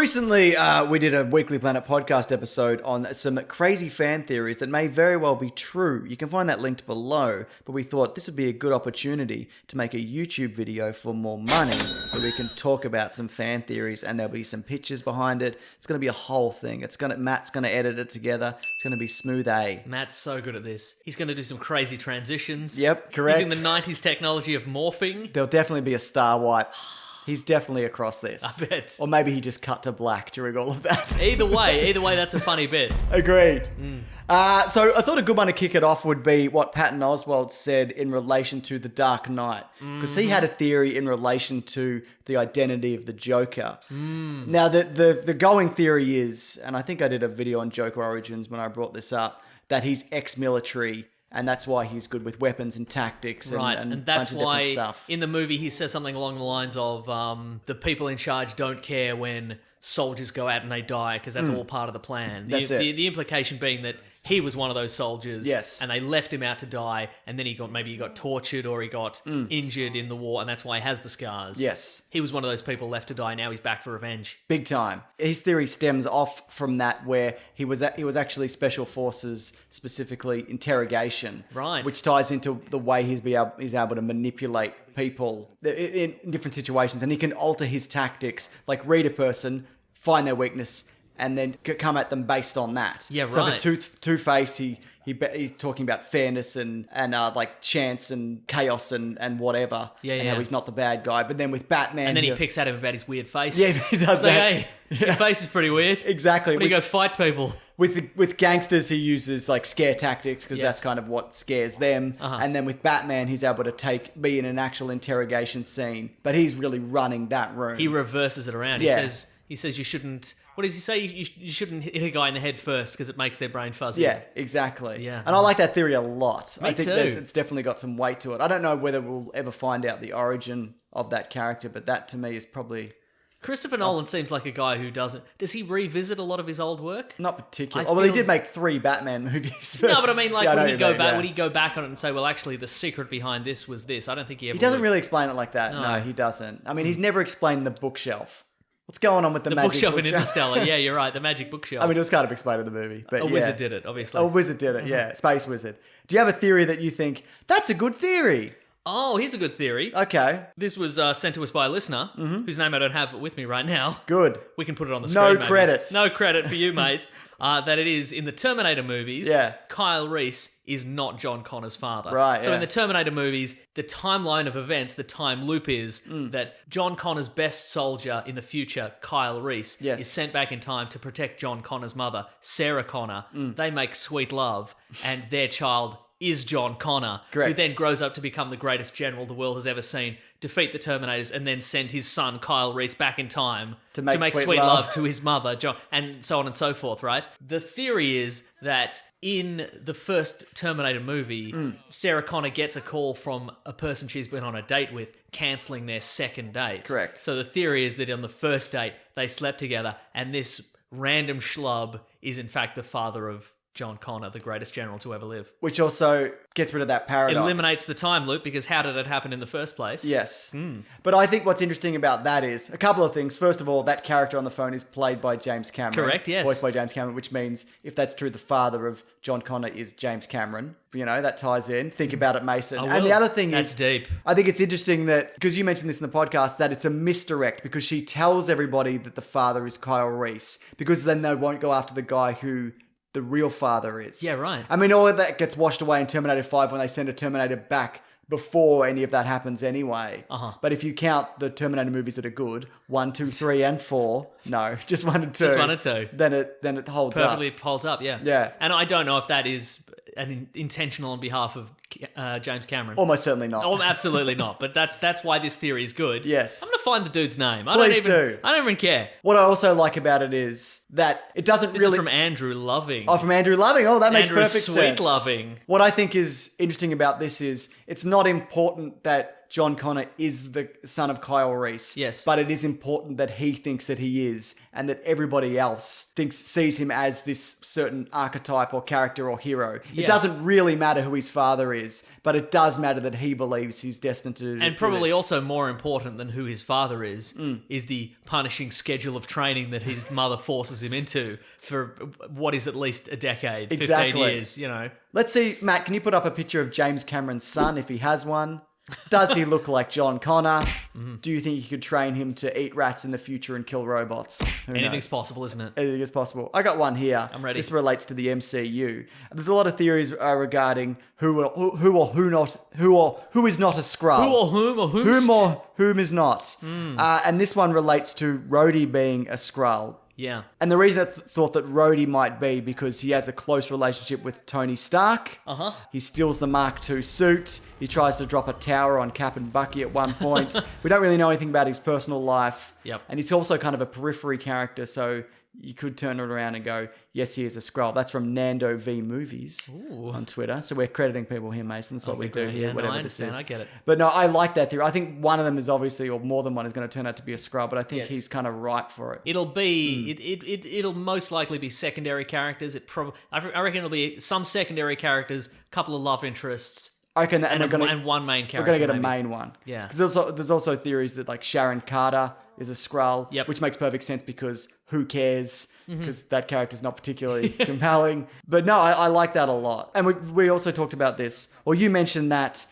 recently, we did a Weekly Planet podcast episode on some crazy fan theories that may very well be true. You can find that linked below, but we thought this would be a good opportunity to make a YouTube video for more money where we can talk about some fan theories and there'll be some pictures behind it. It's going to be a whole thing. Matt's going to edit it together. It's going to be smooth A. Matt's so good at this. He's going to do some crazy transitions. Yep, correct. Using the 90s technology of morphing. There'll definitely be a star wipe. He's definitely across this. I bet. Or maybe he just cut to black during all of that. Either way, that's a funny bit. Agreed. So I thought a good one to kick it off would be what Patton Oswalt said in relation to The Dark Knight. Because he had a theory in relation to the identity of the Joker. Now, the going theory is, and I think I did a video on Joker Origins when I brought this up, that he's ex-military. And that's why he's good with weapons and tactics and that's why stuff. In the movie he says something along the lines of the people in charge don't care when soldiers go out and they die because that's all part of the plan. The implication being that he was one of those soldiers, yes, and they left him out to die, and then he got tortured or he got injured in the war, and that's why he has the scars. Yes, he was one of those people left to die. Now he's back for revenge. Big time. His theory stems off from that, where he was actually special forces, specifically interrogation, right? Which ties into the way he's able to manipulate people in different situations, and he can alter his tactics, like read a person, find their weakness, and then come at them based on that. Yeah, right. So for Two-Face, he's talking about fairness and like chance and chaos and whatever. And how he's not the bad guy. But then with Batman, and then he picks at him about his weird face. Yeah, he does that. Like, hey, your face is pretty weird. Exactly. When you go fight people. With gangsters, he uses like scare tactics because that's kind of what scares them. And then with Batman, he's able to be in an actual interrogation scene, but he's really running that room. He reverses it around. Yeah. He says you shouldn't. What does he say? You shouldn't hit a guy in the head first because it makes their brain fuzzy. Yeah, exactly. Yeah. And I like that theory a lot. Me I think too. It's definitely got some weight to it. I don't know whether we'll ever find out the origin of that character, but that to me is probably... Christopher Nolan seems like a guy who doesn't... Does he revisit a lot of his old work? Not particularly. Well, he did make 3 Batman movies. No, but I mean, like, would he go back on it and say, well, actually, the secret behind this was this? I don't think he ever He doesn't would. really explain it like that. No, he doesn't. I mean, he's never explained the bookshelf. What's going on with the magic bookshelf in Interstellar? Yeah, you're right. The magic bookshelf. I mean, it was kind of explained in the movie. But a wizard did it, obviously. A wizard did it, yeah. Space wizard. Do you have a theory that you think, that's a good theory? Oh, here's a good theory. Okay. This was sent to us by a listener, whose name I don't have with me right now. Good. We can put it on the screen, No credit. No credit for you, mate. That it is in the Terminator movies, Kyle Reese is not John Connor's father. Right, So in the Terminator movies, the timeline of events, the time loop is that John Connor's best soldier in the future, Kyle Reese, is sent back in time to protect John Connor's mother, Sarah Connor. They make sweet love, and their child is John Connor, Correct. who then grows up to become the greatest general the world has ever seen, defeat the Terminators, and then send his son, Kyle Reese, back in time to make sweet love to his mother, John, and so on and so forth, right? The theory is that in the first Terminator movie, Sarah Connor gets a call from a person she's been on a date with, cancelling their second date. Correct. So the theory is that on the first date, they slept together, and this random schlub is in fact the father of John Connor, the greatest general to ever live. Which also gets rid of that paradox. It eliminates the time loop, because how did it happen in the first place? Yes. But I think what's interesting about that is a couple of things. First of all, that character on the phone is played by James Cameron. Correct, yes. Voiced by James Cameron, which means if that's true, the father of John Connor is James Cameron. You know, that ties in. Think about it, Mason. And the other thing That's deep. I think it's interesting that, because you mentioned this in the podcast, that it's a misdirect, because she tells everybody that the father is Kyle Reese, because then they won't go after the guy who the real father is. Yeah, right. I mean, all of that gets washed away in Terminator 5 when they send a Terminator back before any of that happens anyway. But if you count the Terminator movies that are good, 1, 2, 3, and 4, no, just 1 and 2. Just 1 and 2. Then it holds Perfectly up. holds up, yeah. Yeah. And I don't know if that is intentional on behalf of James Cameron. Almost certainly not. Oh, absolutely not. But that's why this theory is good. Yes. I'm going to find the dude's name. I Please don't even care. What I also like about it is that it doesn't This really... is from Andrew Loving. Oh, from Andrew Loving. Oh, that makes Andrew perfect sense. Sweet Loving. What I think is interesting about this is it's not important that John Connor is the son of Kyle Reese. Yes. But it is important that he thinks that he is, and that everybody else sees him as this certain archetype or character or hero. Yeah. It doesn't really matter who his father is, but it does matter that he believes he's destined to And do probably this. also more important than who his father is the punishing schedule of training that his mother forces him into for what is at least a decade, 15 Exactly. years, you know. Let's see, Matt, can you put up a picture of James Cameron's son if he has one? Does he look like John Connor? Do you think you could train him to eat rats in the future and kill robots? Who Anything's knows? possible, isn't it? Anything is possible. I got one here. I'm ready. This relates to the MCU. There's a lot of theories regarding who is not a Skrull. Who or whom or whomst? Whom or whom is not. And this one relates to Rhodey being a Skrull. Yeah. And the reason I thought that Rhodey might be because he has a close relationship with Tony Stark. Uh-huh. He steals the Mark II suit. He tries to drop a tower on Cap and Bucky at one point. We don't really know anything about his personal life. Yep. And he's also kind of a periphery character, so you could turn it around and go, yes, he is a Skrull. That's from Nando V Movies on Twitter. So we're crediting people here, Mason. That's what we do great. here, Yeah, whatever I this understand. is. I get it. But no, I like that theory. I think one of them is obviously, or more than one, is going to turn out to be a Skrull, but I think Yes. he's kind of ripe for it. It'll be it'll most likely be secondary characters. I reckon it'll be some secondary characters, couple of love interests, I reckon that, and one main character. we're going to get a maybe. main one. Yeah. Because there's also theories that like Sharon Carter is a Skrull, Yep. which makes perfect sense because who cares? Because that character's not particularly compelling. But no, I like that a lot. And we also talked about this, or you mentioned that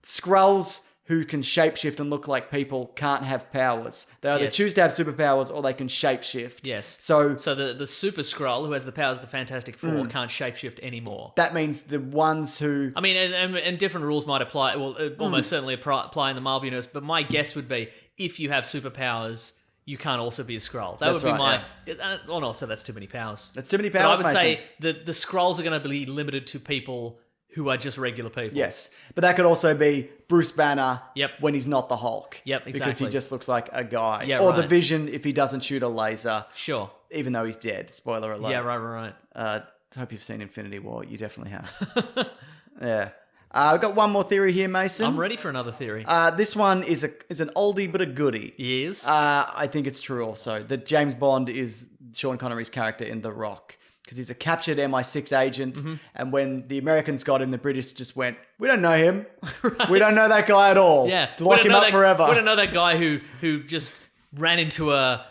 Skrulls who can shapeshift and look like people can't have powers. They either Yes. choose to have superpowers or they can shapeshift. Yes. So So the Super Skrull, who has the powers of the Fantastic Four, can't shapeshift anymore. that means the ones who... I mean, and different rules might apply. Well, almost certainly apply in the Marvel universe. But my guess would be, if you have superpowers, you can't also be a Skrull. That That's would be right, my. Well, no, so that's too many powers. That's too many But powers, I would Mason. say the Skrulls are going to be limited to people who are just regular people. Yes, but that could also be Bruce Banner Yep. when he's not the Hulk. Yep, Because exactly. he just looks like a guy. Yeah, or the right. Vision if he doesn't shoot a laser, Sure. even though he's dead. Spoiler alert. Yeah, right. I hope you've seen Infinity War. You definitely have. Yeah. I've got one more theory here, Mason. I'm ready for another theory. This one is an oldie but a goodie. Yes. I think it's true also that James Bond is Sean Connery's character in The Rock. Because he's a captured MI6 agent, and when the Americans got him, the British just went, "We don't know him. We don't know that guy at all. Yeah, lock him up forever." We don't know that guy who just ran into a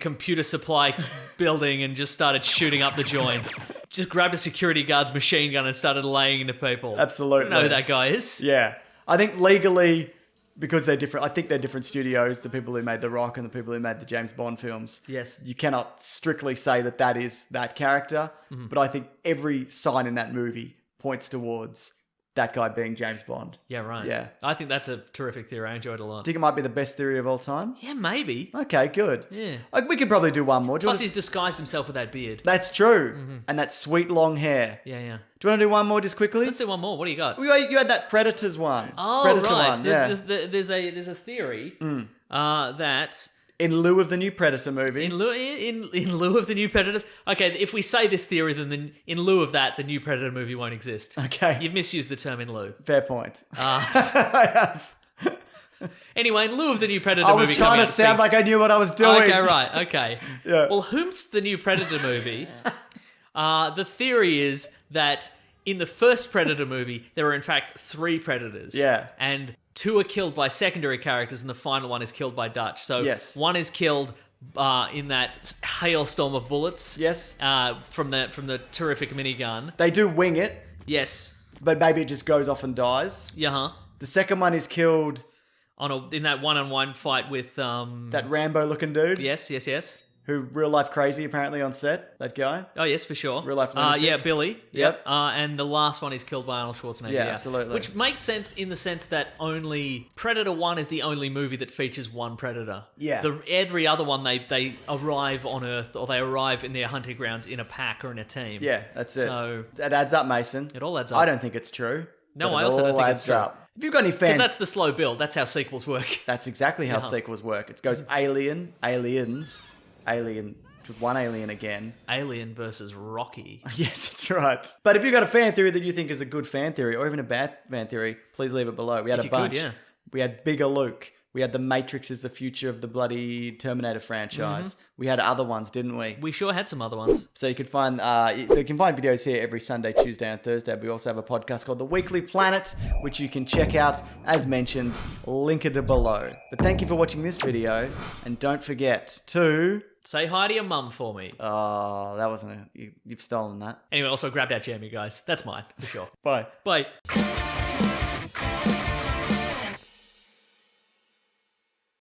computer supply building and just started shooting up the joint. Just grabbed a security guard's machine gun and started laying into people. Absolutely. We don't know who that guy is. Yeah, I think legally, because they're different. I think they're different studios. The people who made The Rock and the people who made the James Bond films. Yes. You cannot strictly say that is that character, but I think every sign in that movie points towards that guy being James Bond. Yeah, right. Yeah. I think that's a terrific theory. I enjoyed it a lot. Think it might be the best theory of all time? Yeah, maybe. Okay, good. Yeah. We could probably do one more. Do you Plus, wanna he's disguised himself with that beard. That's true. And that sweet long hair. Yeah. Do you want to do one more just quickly? Let's do one more. What do you got? You had that Predators one. Oh, Predator right. one, yeah. There's a theory that In lieu of the new Predator movie. in lieu of the new Predator. Okay, if we say this theory, then in lieu of that, the new Predator movie won't exist. Okay. You've misused the term in lieu. Fair point. I have. Anyway, in lieu of the new Predator I movie, was trying to sound like I knew what I was doing. Okay, right. Okay. Yeah. Well, whom's the new Predator movie? The theory is that in the first Predator movie, there were in fact 3 Predators. Yeah. And 2 are killed by secondary characters, and the final one is killed by Dutch. So Yes. one is killed in that hailstorm of bullets. Yes. From the terrific minigun. They do wing it, Yes. but maybe it just goes off and dies. Yeah. The second one is killed In that one-on-one fight with that Rambo-looking dude. Yes. Who real life crazy apparently on set. That guy. Oh, yes, for sure. Real life lunatic. Yeah, Billy. Yep. And the last one is killed by Arnold Schwarzenegger. Yeah, absolutely. Which makes sense in the sense that only Predator 1 is the only movie that features one Predator. Yeah. Every other one, they arrive on Earth, or they arrive in their hunting grounds in a pack or in a team. Yeah, that's it. So that adds up, Mason. it all adds up. I don't think it's true. No, but I it also don't all think adds it's true. up. If you've got any Because fans, that's the slow build. That's how sequels work. that's exactly how sequels work. It goes alien, aliens, alien, with one alien again. Alien versus Rocky. Yes, that's right. But if you've got a fan theory that you think is a good fan theory or even a bad fan theory, please leave it below. We had If a you could, bunch. yeah. We had Bigger Luke. We had The Matrix is the future of the bloody Terminator franchise. We had other ones, didn't we? We sure had some other ones. So you can find videos here every Sunday, Tuesday, and Thursday. We also have a podcast called The Weekly Planet, which you can check out, as mentioned, link it below. But thank you for watching this video, and don't forget to... Say hi to your mum for me. Oh, that wasn't you've stolen that. Anyway, also grab that jam, you guys. That's mine, for sure. Bye. Bye.